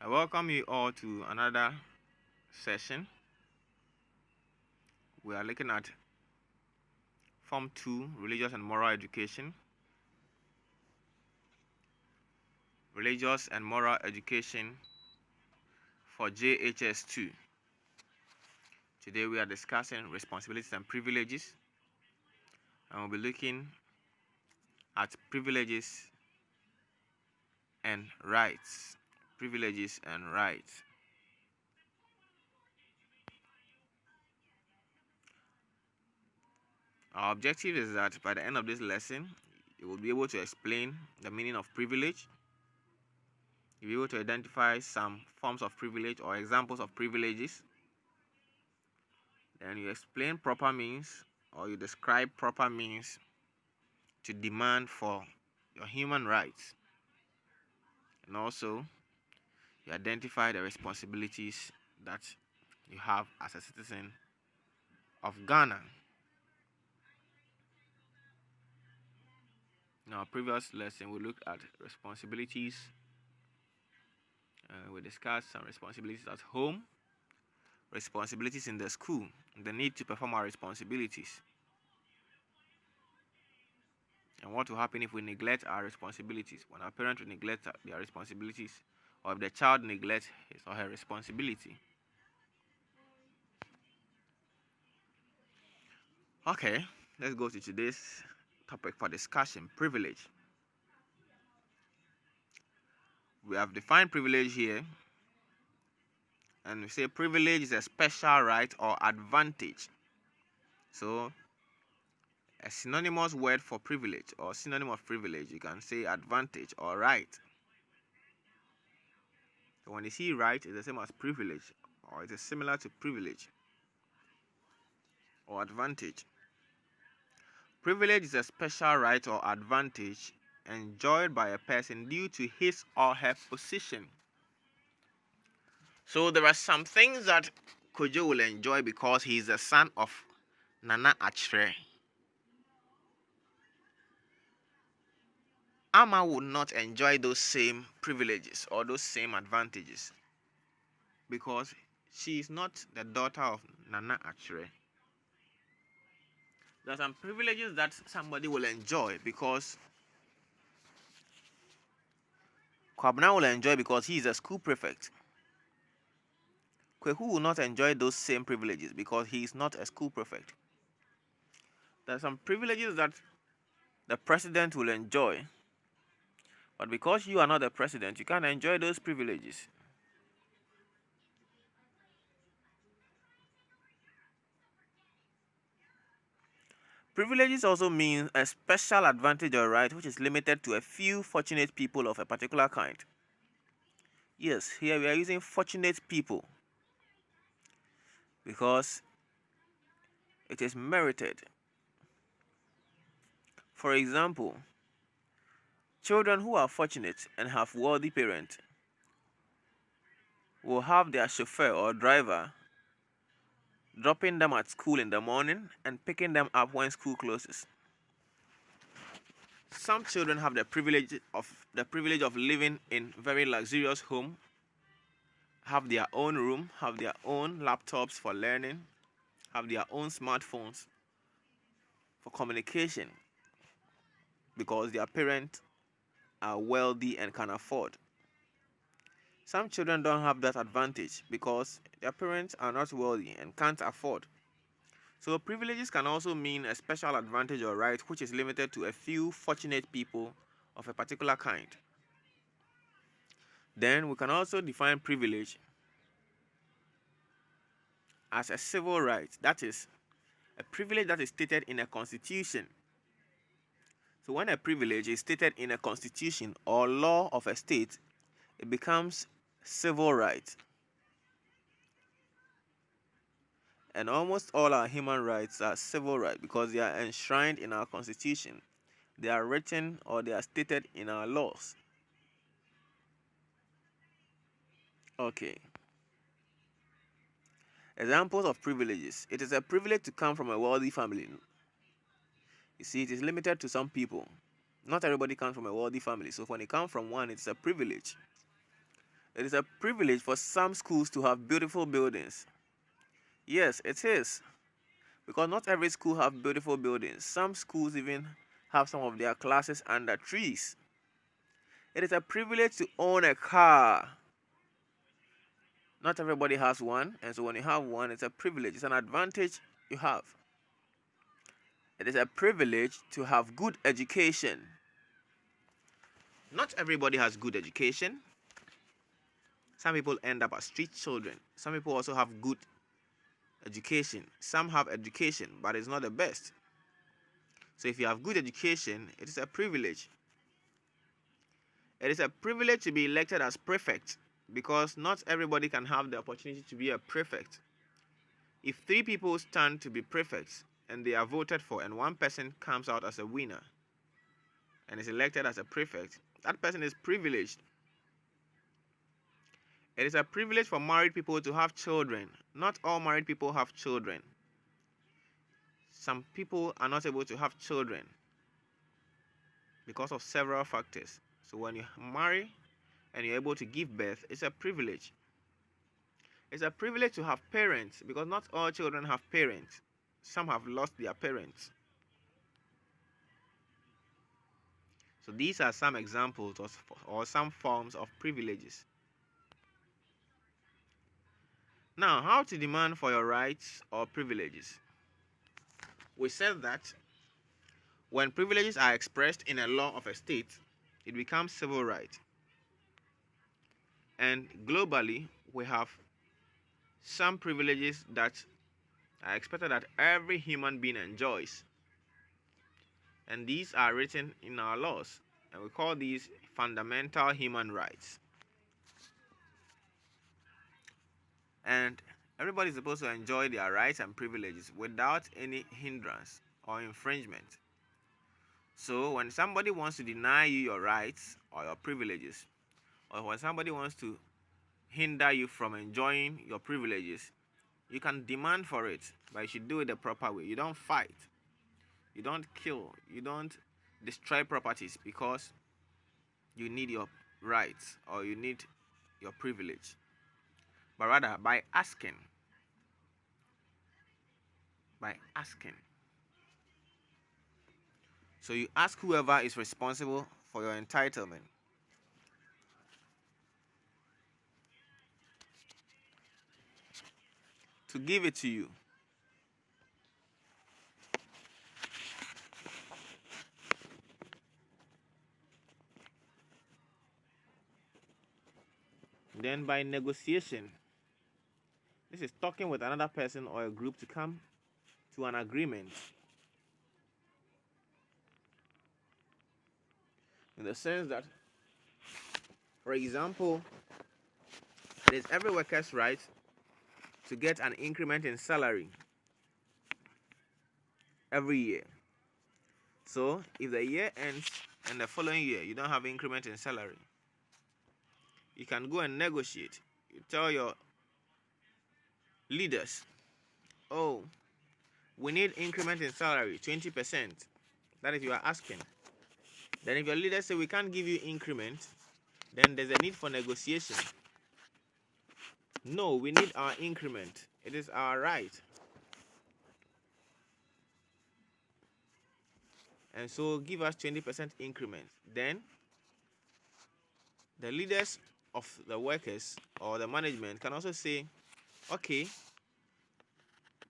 I welcome you all to another session. We are looking at Form 2, Religious and Moral Education. Religious and Moral Education for JHS2. Today we are discussing responsibilities and privileges, and we'll be looking at privileges and rights. Privileges and rights. Our objective is that by the end of this lesson, you will be able to explain the meaning of privilege. You'll be able to identify some forms of privilege or examples of privileges. Then you explain proper means, or you describe proper means to demand for your human rights. And also, you identify the responsibilities that you have as a citizen of Ghana. In our previous lesson, we looked at responsibilities. We discussed some responsibilities at home, responsibilities in the school, and the need to perform our responsibilities. And what will happen if we neglect our responsibilities? When our parents will neglect their responsibilities, or if the child neglects his or her responsibility. Okay, let's go to today's topic for discussion: privilege. We have defined privilege here, and we say privilege is a special right or advantage. So, a synonymous word for privilege or synonym of privilege, you can say advantage or right. So when you see right, it's the same as privilege, or it is similar to privilege or advantage. Privilege is a special right or advantage enjoyed by a person due to his or her position. So there are some things that Kojo will enjoy because he is the son of Nana Achre. Ama would not enjoy those same privileges or those same advantages because she is not the daughter of Nana Achre. There are some privileges that somebody will enjoy because Kwabna will enjoy because he is a school prefect. Kwehu will not enjoy those same privileges because he is not a school prefect. There are some privileges that the president will enjoy, but because you are not the president, you can't enjoy those privileges. Privileges also mean a special advantage or right which is limited to a few fortunate people of a particular kind. Yes, here we are using fortunate people because it is merited. For example, children who are fortunate and have wealthy parents will have their chauffeur or driver dropping them at school in the morning and picking them up when school closes. Some children have the privilege of living in very luxurious home, have their own room, have their own laptops for learning, have their own smartphones for communication because their parents are wealthy and can afford. Some children don't have that advantage because their parents are not wealthy and can't afford. So privileges can also mean a special advantage or right which is limited to a few fortunate people of a particular kind. Then we can also define privilege as a civil right, that is, a privilege that is stated in a constitution. So when a privilege is stated in a constitution or law of a state, it becomes civil right. And almost all our human rights are civil rights because they are enshrined in our constitution. They are written or they are stated in our laws. Okay. Examples of privileges. It is a privilege to come from a wealthy family. You see, it is limited to some people. Not everybody comes from a wealthy family. So when you come from one, it's a privilege. It is a privilege for some schools to have beautiful buildings. Yes, it is. Because not every school have beautiful buildings. Some schools even have some of their classes under trees. It is a privilege to own a car. Not everybody has one, and so when you have one, it's a privilege. It's an advantage you have. It is a privilege to have good education. Not everybody has good education. Some people end up as street children. Some people also have good education. Some have education, but it's not the best. So if you have good education, it is a privilege. It is a privilege to be elected as prefect, because not everybody can have the opportunity to be a prefect. If 3 people stand to be prefects and they are voted for, and one person comes out as a winner and is elected as a prefect, that person is privileged. It is a privilege for married people to have children. Not all married people have children. Some people are not able to have children because of several factors. So when you marry and you're able to give birth, it's a privilege. It's a privilege to have parents, because not all children have parents. Some have lost their parents. So these are some examples or some forms of privileges. Now, how to demand for your rights or privileges? We said that when privileges are expressed in a law of a state, it becomes civil right. And globally, we have some privileges that are expected that every human being enjoys. And these are written in our laws, and we call these fundamental human rights. And everybody is supposed to enjoy their rights and privileges without any hindrance or infringement. So when somebody wants to deny you your rights or your privileges, or when somebody wants to hinder you from enjoying your privileges, you can demand for it, but you should do it the proper way. You don't fight, you don't kill, you don't destroy properties because you need your rights or you need your privilege, but rather by asking. So you ask whoever is responsible for your entitlement. To give it to you. Then by negotiation, this is talking with another person or a group to come to an agreement. In the sense that, for example, it is every worker's right to get an increment in salary every year. So if the year ends and the following year you don't have increment in salary, you can go and negotiate. You tell your leaders, oh, we need increment in salary, 20%. That is, you are asking. Then if your leaders say we can't give you increment, then there's a need for negotiation. No, we need our increment. It is our right. And so give us 20% increment. Then the leaders of the workers or the management can also say, okay,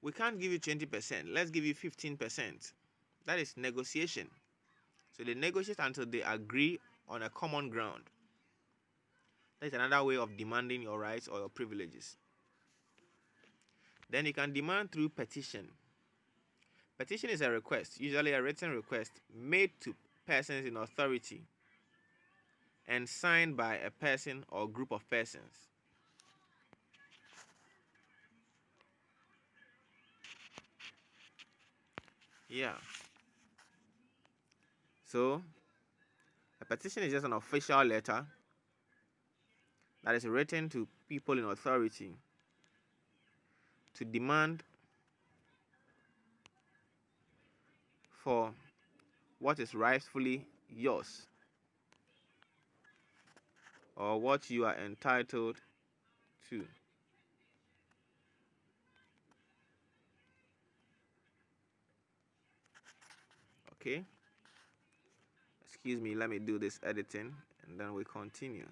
we can't give you 20%, let's give you 15%. That is negotiation. So they negotiate until they agree on a common ground. That is another way of demanding your rights or your privileges. Then you can demand through petition. Petition is a request, usually a written request, made to persons in authority and signed by a person or group of persons. Yeah. So, a petition is just an official letter that is written to people in authority to demand for what is rightfully yours. or what you are entitled to. Okay, excuse me, let me do this editing and then we continue.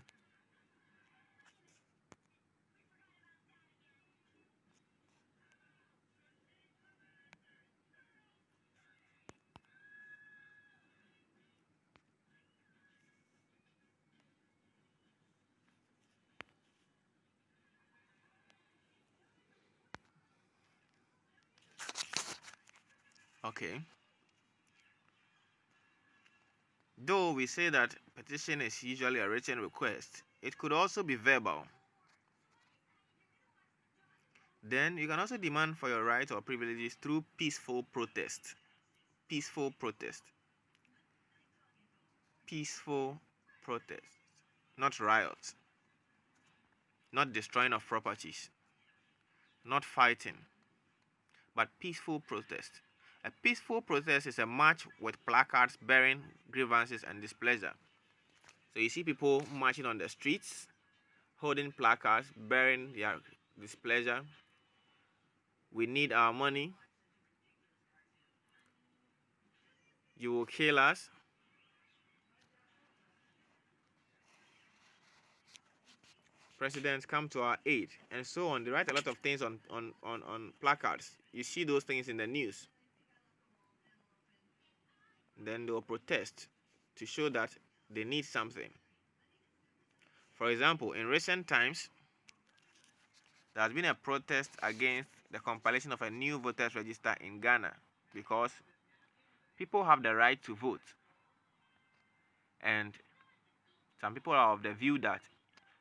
Okay, though we say that petition is usually a written request, it could also be verbal. Then you can also demand for your rights or privileges through peaceful protest. Peaceful protest. Peaceful protest. Not riots. Not destroying of properties. Not fighting. But peaceful protest. A peaceful protest is a march with placards bearing grievances and displeasure. So you see people marching on the streets, holding placards, bearing their displeasure. We need our money. You will kill us. Presidents, come to our aid, and so on. They write a lot of things on placards. You see those things in the news. Then they will protest to show that they need something. For example, in recent times, there has been a protest against the compilation of a new voters register in Ghana because people have the right to vote. And some people are of the view that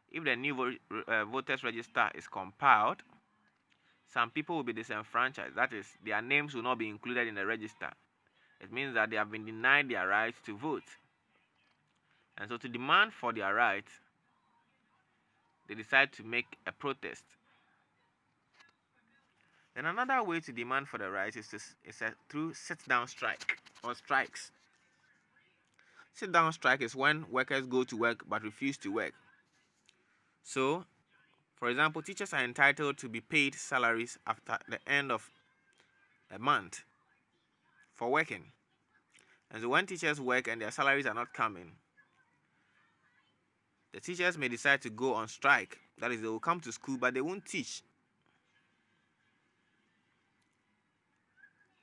if the new voters register is compiled, some people will be disenfranchised. That is, their names will not be included in the register. It means that they have been denied their right to vote. And so to demand for their rights, they decide to make a protest. Then another way to demand for the rights is through sit-down strike or strikes. Sit-down strike is when workers go to work but refuse to work. So, for example, teachers are entitled to be paid salaries after the end of a month for working. And so when teachers work and their salaries are not coming, the teachers may decide to go on strike. That is, they will come to school but they won't teach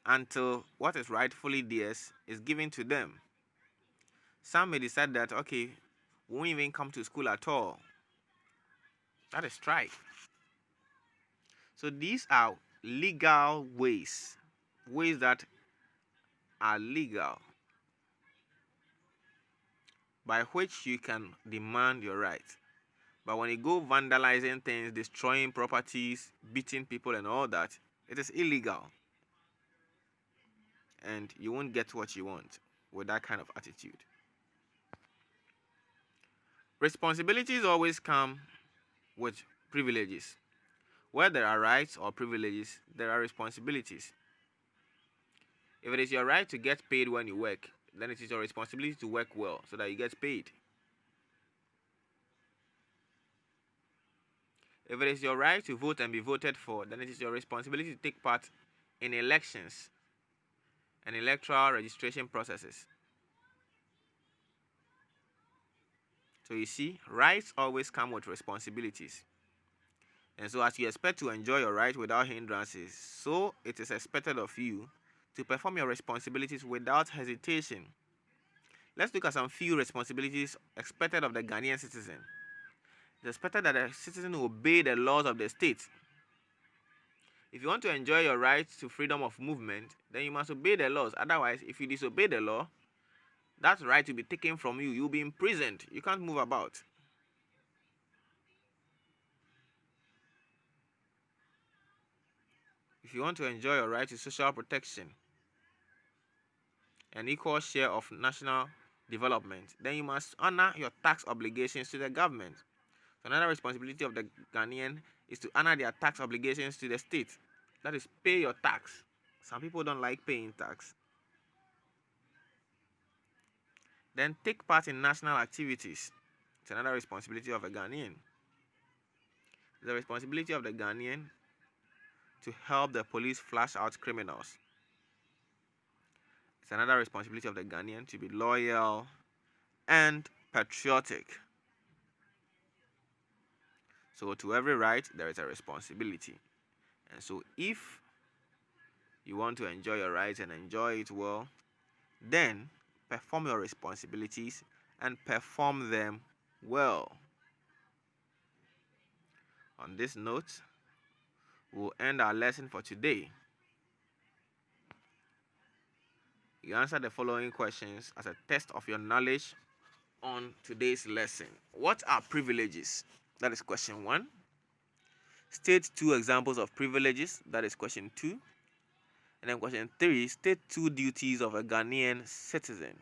until what is rightfully theirs is given to them. Some may decide that, okay, we won't even come to school at all. That is strike. So these are legal ways that are legal by which you can demand your rights. But when you go vandalizing things, destroying properties, beating people and all that, it is illegal. And you won't get what you want with that kind of attitude. Responsibilities always come with privileges. Where there are rights or privileges, there are responsibilities. If it is your right to get paid when you work, then it is your responsibility to work well so that you get paid. If it is your right to vote and be voted for, then it is your responsibility to take part in elections and electoral registration processes. So you see, rights always come with responsibilities. And so as you expect to enjoy your right without hindrances, so it is expected of you to perform your responsibilities without hesitation. Let's look at some few responsibilities expected of the Ghanaian citizen. It's expected that the citizen will obey the laws of the state. If you want to enjoy your right to freedom of movement, then you must obey the laws. Otherwise, if you disobey the law, that right will be taken from you. You'll be imprisoned. You can't move about. If you want to enjoy your right to social protection, an equal share of national development, then you must honor your tax obligations to the government. So another responsibility of the Ghanaian is to honor their tax obligations to the state. That is, pay your tax. Some people don't like paying tax. Then take part in national activities. It's another responsibility of a Ghanaian. It's the responsibility of the Ghanaian to help the police flush out criminals. It's another responsibility of the Ghanaian to be loyal and patriotic. So to every right, there is a responsibility. And so if you want to enjoy your rights and enjoy it well, then perform your responsibilities and perform them well. On this note, we'll end our lesson for today. You answer the following questions as a test of your knowledge on today's lesson. What are privileges? That is question 1. State 2 examples of privileges. That is question 2. And then question 3, state 2 duties of a Ghanaian citizen.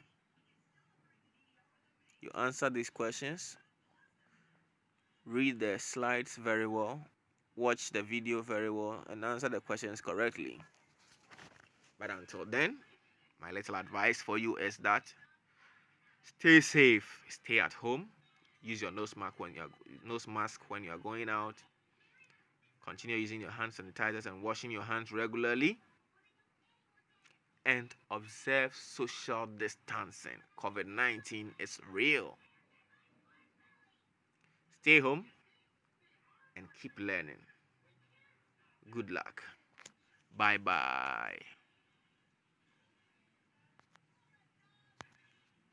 You answer these questions, read the slides very well, watch the video very well, and answer the questions correctly. But until then, my little advice for you is that stay safe, stay at home, use your nose mask when you are going out, continue using your hand sanitizers and washing your hands regularly, and observe social distancing. COVID-19 is real. Stay home and keep learning. Good luck. Bye-bye.